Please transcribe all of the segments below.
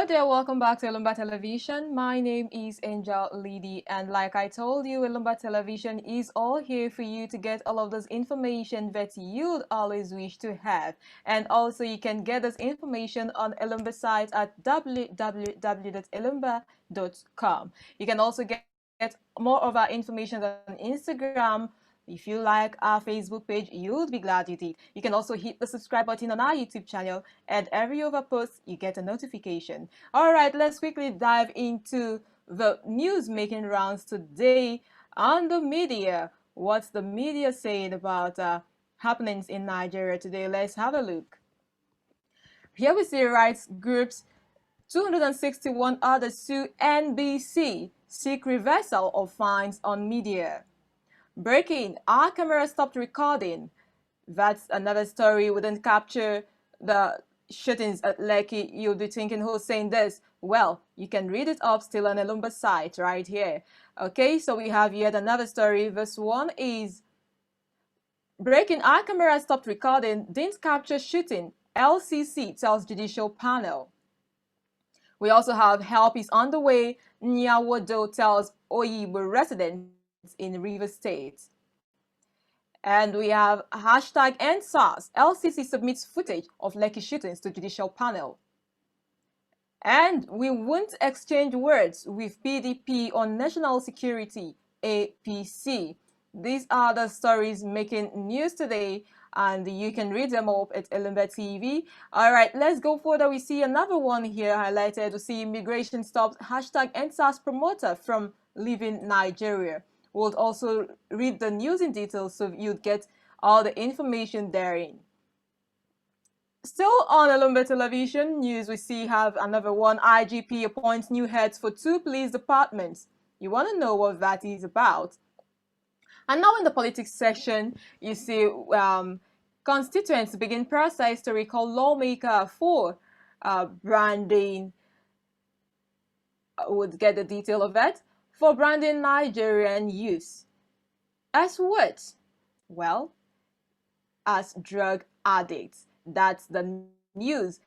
there, welcome back to Ilumba Television. My name is Angel Lady, and like I told you, Ilumba Television is all here for you to get all of this information that you'd always wish to have. And also, you can get this information on Ilumba site at www.ilumba.com. You can also get more of our information on Instagram. If you like our Facebook page, you'll be glad you did. You can also hit the subscribe button on our YouTube channel, and every other post, you get a notification. All right, let's quickly dive into the news making rounds today on the media. What's the media saying about happenings in Nigeria today? Let's have a look. Here we see rights groups 261 others sue NBC, seek reversal of fines on media. Breaking, our camera stopped recording. That's another story. We didn't capture the shootings at Lekki. You'll be thinking, who's saying this? Well, you can read it up still on Ilumba site right here. Okay, so we have yet another story. This one is breaking, our camera stopped recording, didn't capture shooting. LCC tells judicial panel. We also have help is on the way. Nyawodo tells Oyibo residents in River State. And we have hashtag EndSARS. LCC submits footage of Lekki shootings to judicial panel. And we won't exchange words with PDP on national security, APC. These are the stories making news today, and you can read them up at Ilumba TV. All right, let's go further. We see another one here highlighted. We see immigration stops hashtag EndSARS promoter from leaving Nigeria. We'll also read the news in detail so you'd get all the information therein. Still on Ilumba Television news, we see have another one. IGP appoints new heads for 2 police departments. You want to know what that is about? And now in the politics section, you see constituents begin process to recall lawmaker for branding. Would get the detail of that. For branding Nigerian youth. As what? Well, as drug addicts. That's the news.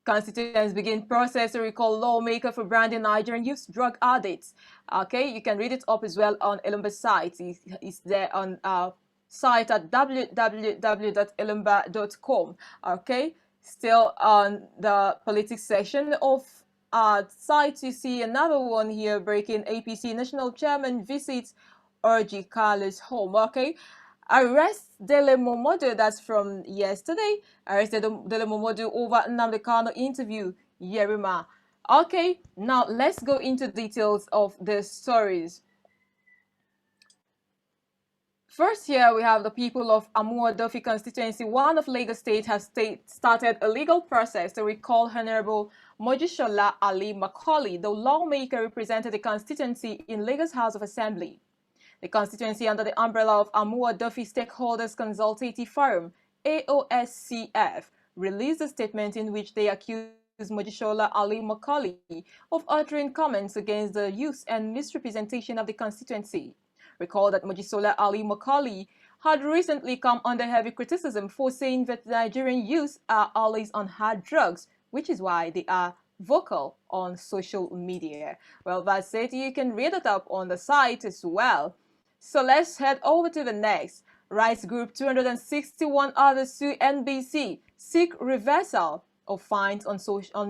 Constituents begin process to recall lawmaker for branding Nigerian youth drug addicts. Okay, you can read it up as well on Ilumba's site. It's there on our site at www.ilumba.com. Okay, still on the politics section of site, you see another one here breaking. APC national chairman visits Orji Carlos home. Okay, arrest Dele Momodu, that's from yesterday. Arrested Dele Momodu over Nnamdi Kanu interview. Yerima. Okay, now let's go into details of the stories. First, here we have the people of Amuodofi constituency, one of Lagos State, has started a legal process to recall Honorable Mojishola Ali Macaulay, the lawmaker represented the constituency in Lagos House of Assembly. The constituency, under the umbrella of Amuodofi Stakeholders Consultative Forum, AOSCF, released a statement in which they accused Mojishola Ali Macaulay of uttering comments against the use and misrepresentation of the constituency. Recall that Mojisola Ali Macaulay had recently come under heavy criticism for saying that Nigerian youth are always on hard drugs, which is why they are vocal on social media. Well, that's it. You can read it up on the site as well. So let's head over to the next. Rights Group 261 others sue NBC, seek reversal of fines on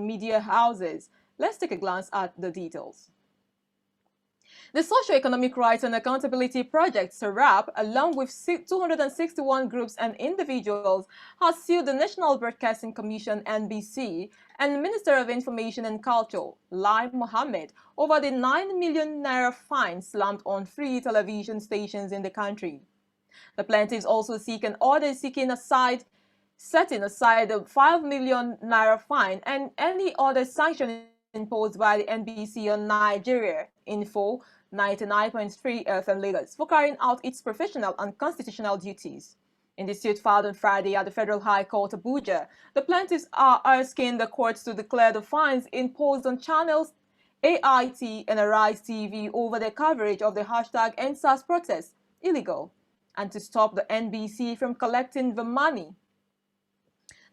media houses. Let's take a glance at the details. The Socio-Economic Rights and Accountability Project, SERAP, along with 261 groups and individuals, has sued the National Broadcasting Commission, NBC, and Minister of Information and Culture, Lai Mohammed, over the 9 million naira fine slammed on 3 television stations in the country. The plaintiffs also seek an order setting aside the 5 million naira fine and any other sanction imposed by the NBC on Nigeria, Info 99.3 FM Lagos, for carrying out its professional and constitutional duties. In the suit filed on Friday at the Federal High Court, Abuja, the plaintiffs are asking the courts to declare the fines imposed on channels AIT and Arise TV over their coverage of the hashtag EndSARS protest illegal, and to stop the NBC from collecting the money.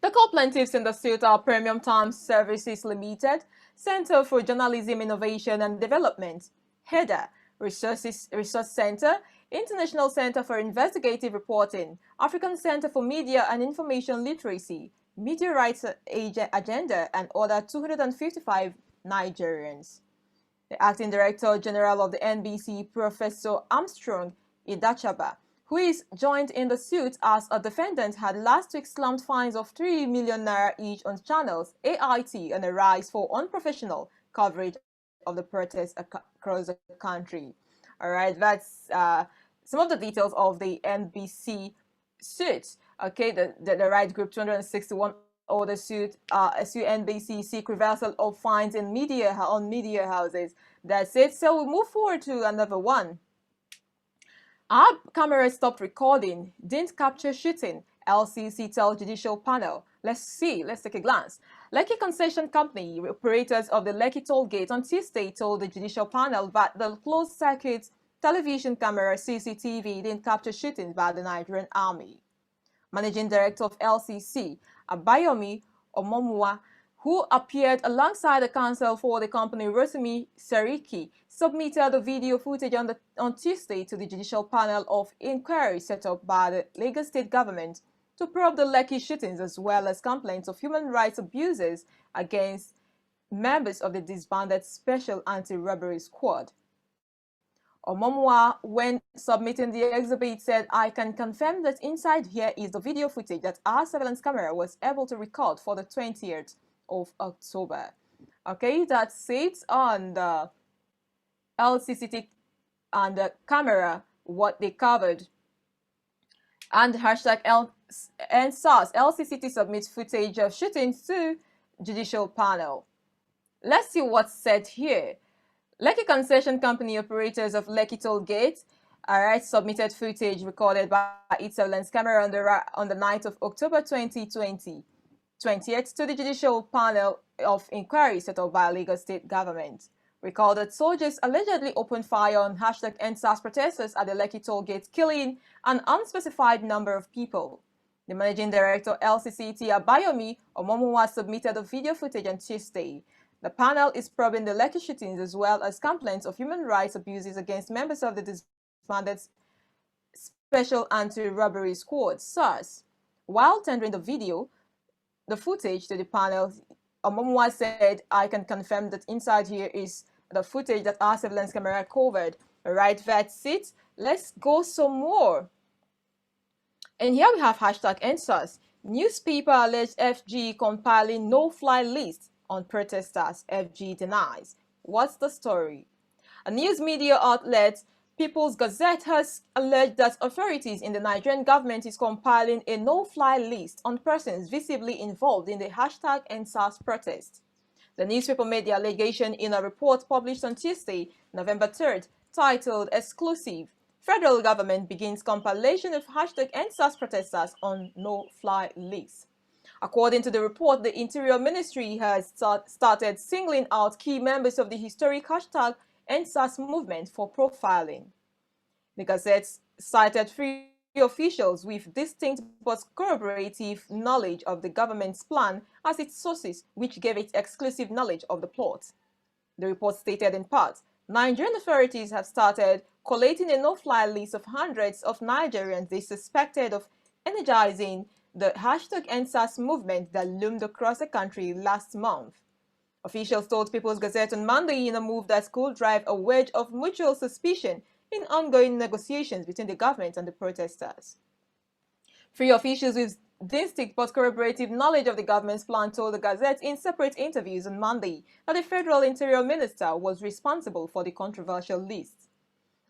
The co-plaintiffs in the suit are Premium Times Services Limited, Center for Journalism Innovation and Development, HEDA, Research Center, International Center for Investigative Reporting, African Center for Media and Information Literacy, Media Rights Agenda, and other 255 Nigerians. The acting director general of the NBC, Professor Armstrong Idachaba, who is joined in the suit as a defendant, had last week slammed fines of 3 million naira each on channels, AIT, and a rise for unprofessional coverage of the protests across the country. All right, that's some of the details of the NBC suit. Okay, the right group 261 order suit sue NBC seek reversal of fines in media houses. That's it. So we'll move forward to another one. Our camera stopped recording, didn't capture shooting. LCC tells judicial panel. Let's see. Let's take a glance. Lekki Concession Company, operators of the Lekki toll gate on Tuesday, told the judicial panel that the closed-circuit television camera CCTV didn't capture shooting by the Nigerian Army. Managing Director of LCC, Abayomi Omomua, who appeared alongside the counsel for the company, Rotimi Seriki, submitted the video footage on Tuesday to the judicial panel of inquiry set up by the Lagos state government to probe the Lekki shootings as well as complaints of human rights abuses against members of the disbanded Special Anti-Robbery Squad. Omomua, when submitting the exhibit, said, "I can confirm that inside here is the video footage that our surveillance camera was able to record for the 20th of October." Okay, that's it on the LCCT and the camera, what they covered. And hashtag NSAS, LCCT submits footage of shootings to judicial panel. Let's see what's said here. Lekki Concession Company, operators of Lekki Toll Gate, submitted footage recorded by its surveillance camera on the night of October 2020, 20th, to the judicial panel of inquiry set up by Lagos state government. Recalled that soldiers allegedly opened fire on hashtag NSAS protesters at the Lekki Toll Gate, killing an unspecified number of people. The managing director, LCCT, Abayomi Omomua, submitted the video footage on Tuesday. The panel is probing the Lekki shootings as well as complaints of human rights abuses against members of the disbanded Special Anti-Robbery Squad, SARS. While tendering the footage to the panel, Omomua said, "I can confirm that inside here is the footage that our surveillance camera covered." All right, that's it. Let's go some more. And here we have hashtag NSAS. Newspaper alleged FG compiling no-fly list on protesters, FG denies. What's the story? A news media outlet, People's Gazette, has alleged that authorities in the Nigerian government is compiling a no-fly list on persons visibly involved in the hashtag NSAS protest. The newspaper made the allegation in a report published on Tuesday, November 3rd, titled "Exclusive. Federal Government Begins Compilation of Hashtag NSAS Protesters on No-Fly List." According to the report, the Interior Ministry has started singling out key members of the historic hashtag NSAS movement for profiling. The Gazette cited 3 officials with distinct but corroborative knowledge of the government's plan as its sources, which gave it exclusive knowledge of the plot. The report stated in part, Nigerian authorities have started collating a no-fly list of hundreds of Nigerians they suspected of energizing the hashtag NSAS movement that loomed across the country last month. Officials told People's Gazette on Monday in a move that could drive a wedge of mutual suspicion in ongoing negotiations between the government and the protesters. 3 officials with distinct but corroborative knowledge of the government's plan told the Gazette in separate interviews on Monday that the federal interior minister was responsible for the controversial list.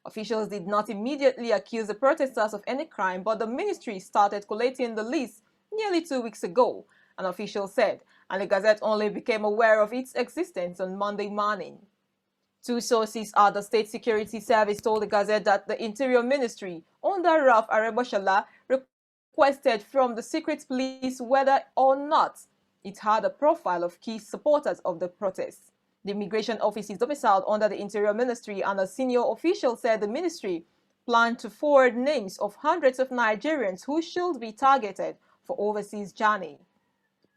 Officials did not immediately accuse the protesters of any crime, but the ministry started collating the list nearly 2 weeks ago, an official said, and the Gazette only became aware of its existence on Monday morning. 2 sources at the State Security Service told the Gazette that the Interior Ministry, under Ralph Areboshala, requested from the secret police whether or not it had a profile of key supporters of the protests. The Immigration Office is domiciled under the Interior Ministry, and a senior official said the ministry planned to forward names of hundreds of Nigerians who should be targeted for overseas journey.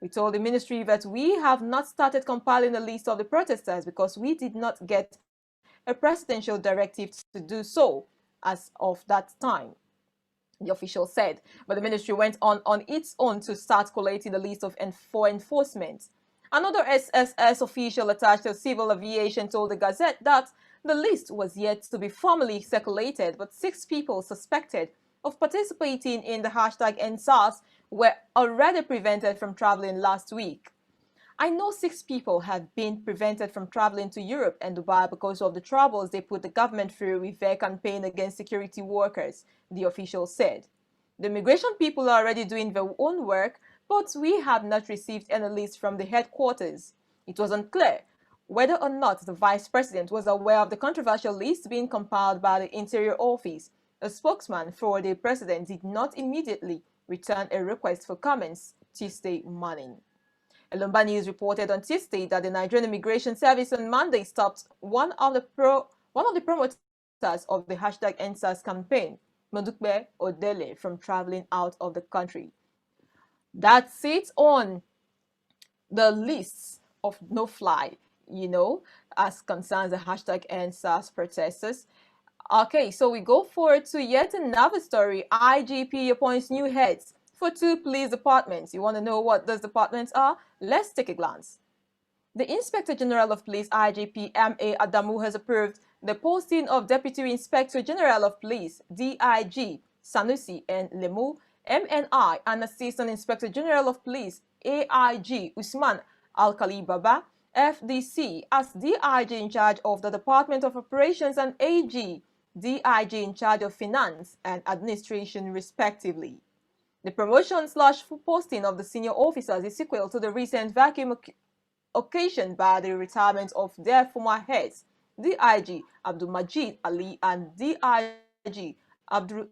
We told the ministry that we have not started compiling a list of the protesters because we did not get a presidential directive to do so as of that time, the official said. But the ministry went on its own to start collating the list for enforcement. Another SSS official attached to civil aviation told the Gazette that the list was yet to be formally circulated, but 6 people suspected of participating in the hashtag #EndSARS were already prevented from traveling last week. I know 6 people have been prevented from traveling to Europe and Dubai because of the troubles they put the government through with their campaign against security workers, the official said. The immigration people are already doing their own work, but we have not received any list from the headquarters. It was unclear whether or not the vice president was aware of the controversial list being compiled by the Interior Office. A spokesman for the president did not immediately return a request for comments Tuesday morning. Elumba News reported on Tuesday that the Nigerian Immigration Service on Monday stopped one of the promoters of the hashtag #EndSARS campaign, Modukbe Odele, from traveling out of the country. That sits on the list of no-fly, as concerns the hashtag #EndSARS protesters. Okay, so we go forward to yet another story. IGP appoints new heads for 2 police departments. You want to know what those departments are? Let's take a glance. The Inspector General of Police, IGP M.A. Adamu, has approved the posting of Deputy Inspector General of Police, DIG, Sanusi N. Lemu, MNI, and Assistant Inspector General of Police, AIG, Usman Alkali Baba, FDC, as DIG in charge of the Department of Operations and AG, DIG in charge of Finance and Administration, respectively. The promotion/posting of the senior officers is equal to the recent vacuum occasioned by the retirement of their former heads, DIG Abdul Majid Ali and DIG Abdul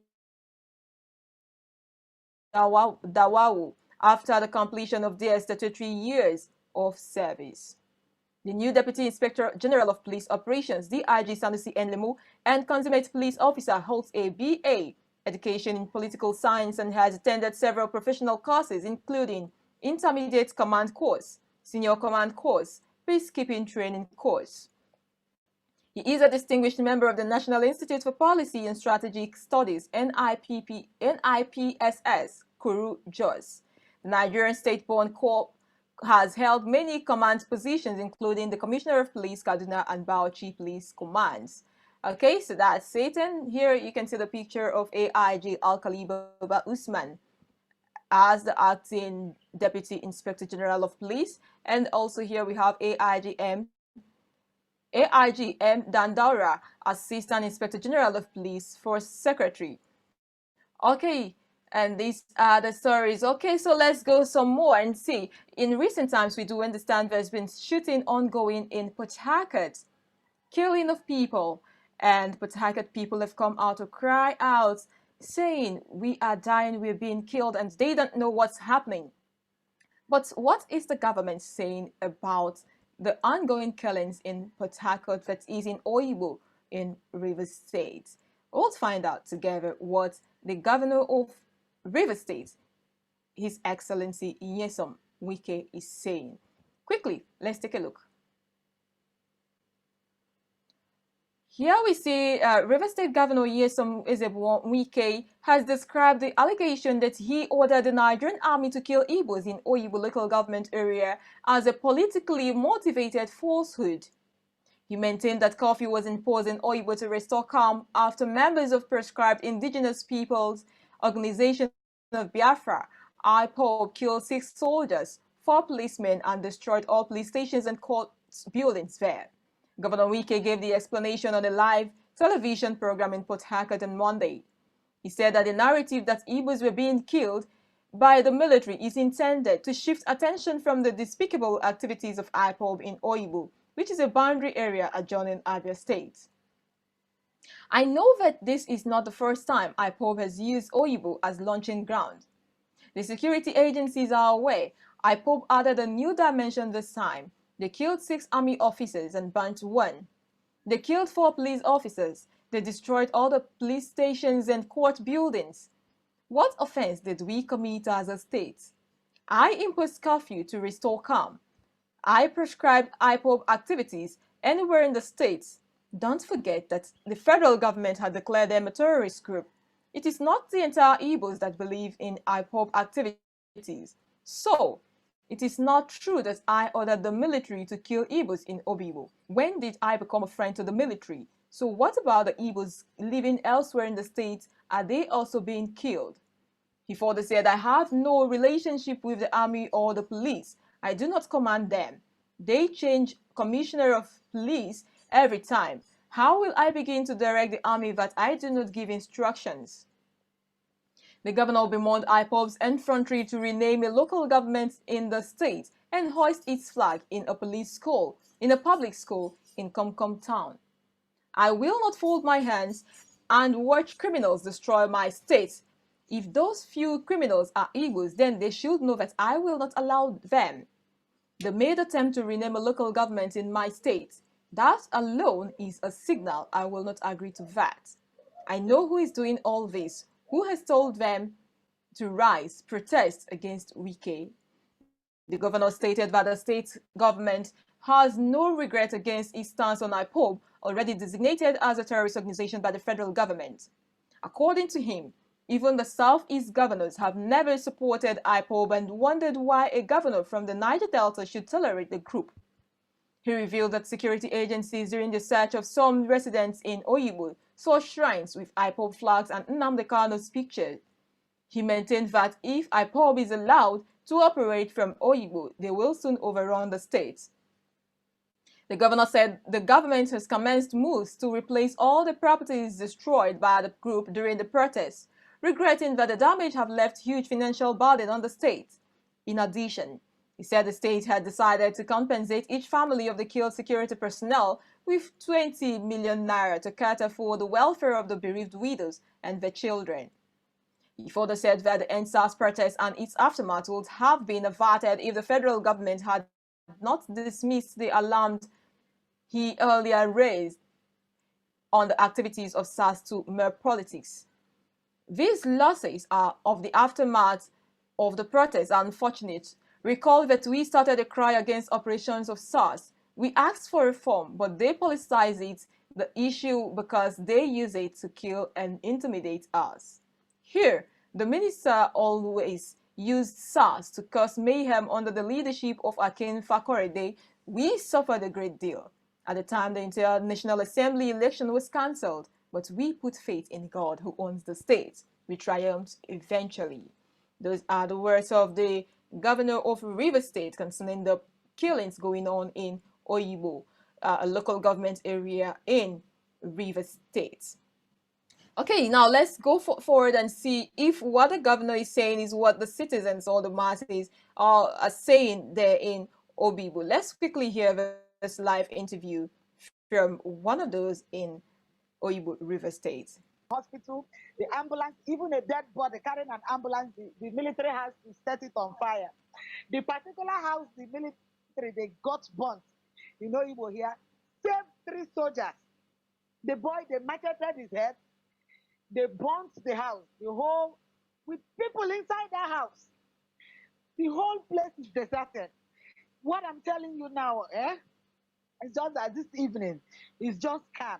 Dawawu after the completion of their statutory years of service. The new Deputy Inspector General of Police Operations, DIG Sanusi N. Lemu, and consummate police officer holds a BA education in political science and has attended several professional courses, including intermediate command course, senior command course, peacekeeping training course. He is a distinguished member of the National Institute for Policy and Strategic Studies, NIPSS, Kuru, Jos. The Nigerian State-born Corps has held many command positions, including the Commissioner of Police, Kaduna, and Bauchi Police Commands. Okay, so that's it. And here you can see the picture of AIG Alkali Baba Usman as the acting Deputy Inspector General of Police. And also here we have AIG M. Dandaura, Assistant Inspector General of Police for Secretary. Okay, and these are the stories. Okay, so let's go some more and see. In recent times, we do understand there's been shooting ongoing in Port Harcourt, killing of people, and Port Harcourt people have come out to cry out, saying, we are dying, we're being killed, and they don't know what's happening. But what is the government saying about the ongoing killings in Port Harcourt, that is in Obigbo in Rivers State? We'll find out together what the governor of Rivers State, His Excellency Nyesom Wike, is saying. Quickly, let's take a look. Here we see Rivers State Governor Nyesom Wike has described the allegation that he ordered the Nigerian army to kill Igbos in Obigbo local government area as a politically motivated falsehood. He maintained that curfew was imposed in Obigbo to restore calm after members of proscribed indigenous peoples organization of Biafra, IPOB, killed 6 soldiers, 4 policemen, and destroyed all police stations and court buildings there. Governor Wike gave the explanation on a live television program in Port Harcourt on Monday. He said that the narrative that Igbos were being killed by the military is intended to shift attention from the despicable activities of IPOB in Obigbo, which is a boundary area adjoining Abia State. I know that this is not the first time IPOB has used Obigbo as launching ground. The security agencies are aware. IPOB added a new dimension this time. They killed 6 army officers and burnt 1. They killed 4 police officers. They destroyed all the police stations and court buildings. What offense did we commit as a state? I imposed curfew to restore calm. I prescribed IPOB activities anywhere in the states. Don't forget that the federal government had declared them a terrorist group. It is not the entire Igbos that believe in IPOB activities. So, it is not true that I ordered the military to kill Igbos in Obigbo. When did I become a friend to the military? So what about the Igbos living elsewhere in the states? Are they also being killed? He further said, I have no relationship with the army or the police. I do not command them. They change commissioner of police every time. How will I begin to direct the army that I do not give instructions? The governor bemoaned IPOB's effrontery to rename a local government in the state and hoist its flag in a public school in Comcom town. I will not fold my hands and watch criminals destroy my state. If those few criminals are Igbos, then they should know that I will not allow them. They made attempt to rename a local government in my state. That alone is a signal I will not agree to that. I know who is doing all this, who has told them to rise, protest against Wike. The governor stated that the state government has no regret against its stance on IPOB, already designated as a terrorist organization by the federal government. According to him, even the Southeast governors have never supported IPOB and wondered why a governor from the Niger Delta should tolerate the group. He revealed that security agencies during the search of some residents in Oyibo saw shrines with IPOB flags and Nnamdi Kanu's picture. He maintained that if IPOB is allowed to operate from Oyibo, they will soon overrun the state. The governor said the government has commenced moves to replace all the properties destroyed by the group during the protests, regretting that the damage have left huge financial burden on the state. In addition, he said the state had decided to compensate each family of the killed security personnel with 20 million naira to cater for the welfare of the bereaved widows and their children. He further said that the NSAS protest and its aftermath would have been averted if the federal government had not dismissed the alarm he earlier raised on the activities of SARS to mere politics. These losses of the aftermath of the protests are unfortunate. Recall that we started a cry against operations of SARS. We asked for reform, but they politicize it, the issue, because they use it to kill and intimidate us. Here, the minister always used SARS to cause mayhem under the leadership of Akin Fakorede. We suffered a great deal. At the time, the entire National Assembly election was cancelled, but we put faith in God who owns the state. We triumphed eventually. Those are the words of the governor of Rivers State concerning the killings going on in Oyibo, a local government area in Rivers State. Okay, now let's go forward and see if what the governor is saying is what the citizens or the masses are saying there in Obigbo. Let's quickly hear this live interview from one of those in Oyibo, River State. Hospital, the ambulance, even a dead body carrying an ambulance, the military has to set it on fire. The particular house, the military, they got burnt. You know, Igbo here, saved 3 soldiers. The boy, they macheted his head. They burnt the house, the whole, with people inside that house. The whole place is deserted. What I'm telling you now, it's just that this evening is just calm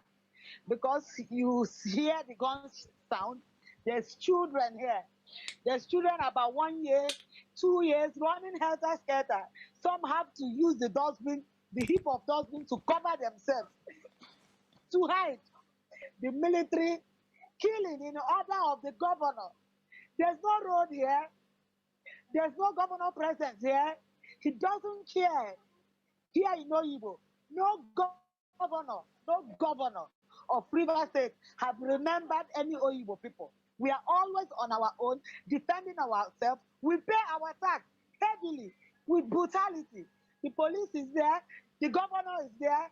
because you hear the guns sound. There's children here. There's children about 1 year, 2 years running helter skelter. Some have to use the dustbin, the heap of dustbin to cover themselves, to hide. The military killing in order of the governor. There's no road here. There's no governor present here. He doesn't care. Here in Oyibo, no governor of River State have remembered any Oyibo people. We are always on our own, defending ourselves. We pay our tax heavily with brutality. The police is there, the governor is there,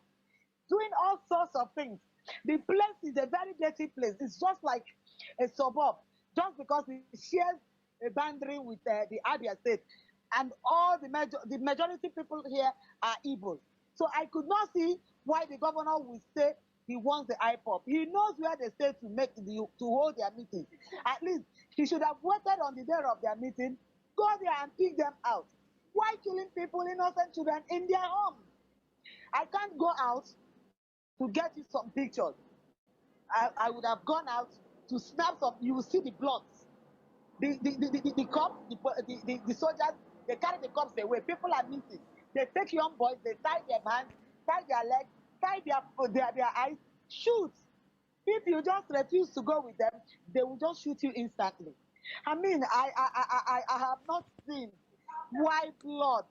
doing all sorts of things. The place is a very dirty place. It's just like a suburb, just because it shares a boundary with the Abia State. And all the majority people here are Igbos. So I could not see why the governor would say he wants the IPOP. He knows where they stay to hold their meeting. At least he should have waited on the day of their meeting go there and pick them out. Why killing people, innocent children, in their home? I can't go out to get you some pictures. I would have gone out to snap some. You will see the blood. The cops, the soldiers, they carry the cops away. People are missing. They take young boys, they tie their hands, tie their legs, tie their eyes, shoot. If you just refuse to go with them, they will just shoot you instantly. I mean, I have not seen why blood,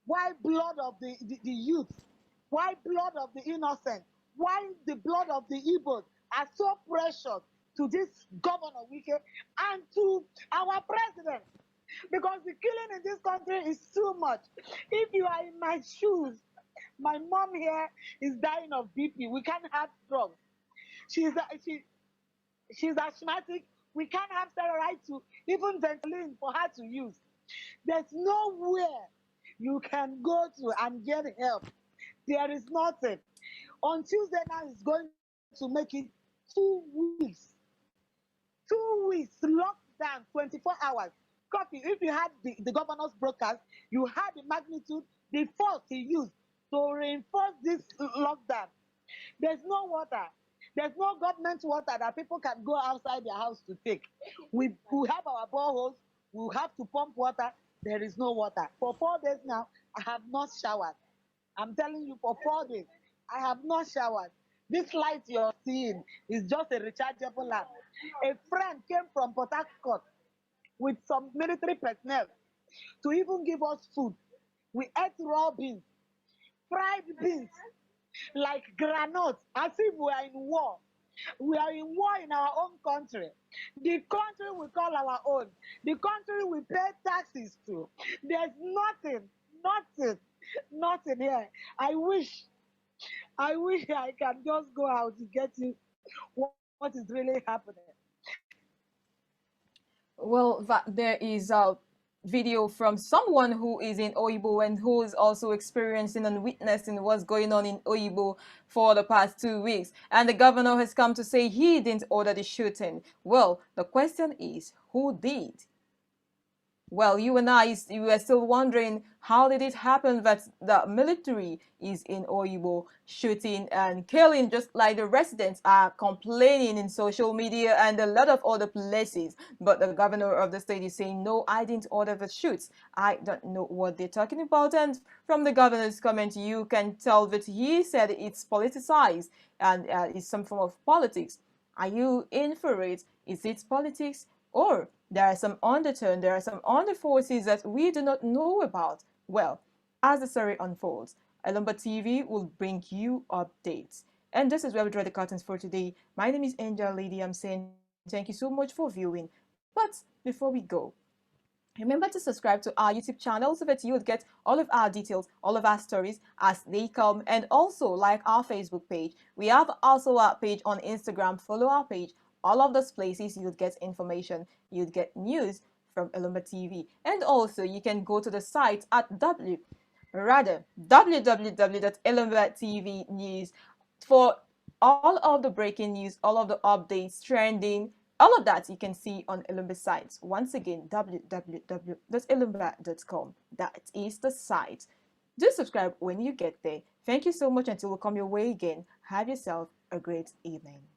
why blood of the youth, why blood of the innocent, why the blood of the Igbos are so precious to this governor Wike and to our president. Because the killing in this country is too much. If you are in my shoes, my mom here is dying of BP. We can't have drugs. She's she she's asthmatic. We can't have steroids to even Ventolin for her to use. There's nowhere you can go to and get help. There is nothing. On Tuesday now is going to make it 2 weeks. 2 weeks locked down 24 hours. Copy, if you had the governor's broadcast, you had the magnitude, the force he used to reinforce this lockdown. There's no water. There's no government water that people can go outside their house to take. We have our boreholes. We have to pump water. There is no water. For 4 days now, I have not showered. I'm telling you, for 4 days, I have not showered. This light you're seeing is just a rechargeable lamp. A friend came from Port Harcourt with some military personnel to even give us food. We ate raw beans, fried beans, like granules, as if we are in war. We are in war in our own country. The country we call our own. The country we pay taxes to. There's nothing, nothing here. I wish I can just go out to get you what is really happening. Well, there is a video from someone who is in Oibo and who is also experiencing and witnessing what's going on in Oibo for the past 2 weeks. And the governor has come to say he didn't order the shooting. Well, the question is, who did? Well, you and I, you were still wondering how did it happen that the military is in Oyibo shooting and killing, just like the residents are complaining in social media and a lot of other places. But the governor of the state is saying, no, I didn't order the shoots. I don't know what they're talking about. And from the governor's comment, you can tell that he said it's politicized and it's some form of politics. Are you in for it? Is it politics? Or there are some undertone, there are some underforces that we do not know about. Well, as the story unfolds, Alumba TV will bring you updates. And this is where we draw the curtains for today. My name is Angel Lady. I'm saying thank you so much for viewing. But before we go, remember to subscribe to our YouTube channel so that you would get all of our details, all of our stories as they come, and also like our Facebook page. We have also our page on Instagram. Follow our page. All of those places you'd get information, you'd get news from Elumba TV. And also you can go to the site at www.elumba.tv news for all of the breaking news, all of the updates, trending, all of that you can see on Elumba sites. Once again, www.elumba.com. That is the site. Do subscribe when you get there. Thank you so much until we come your way again. Have yourself a great evening.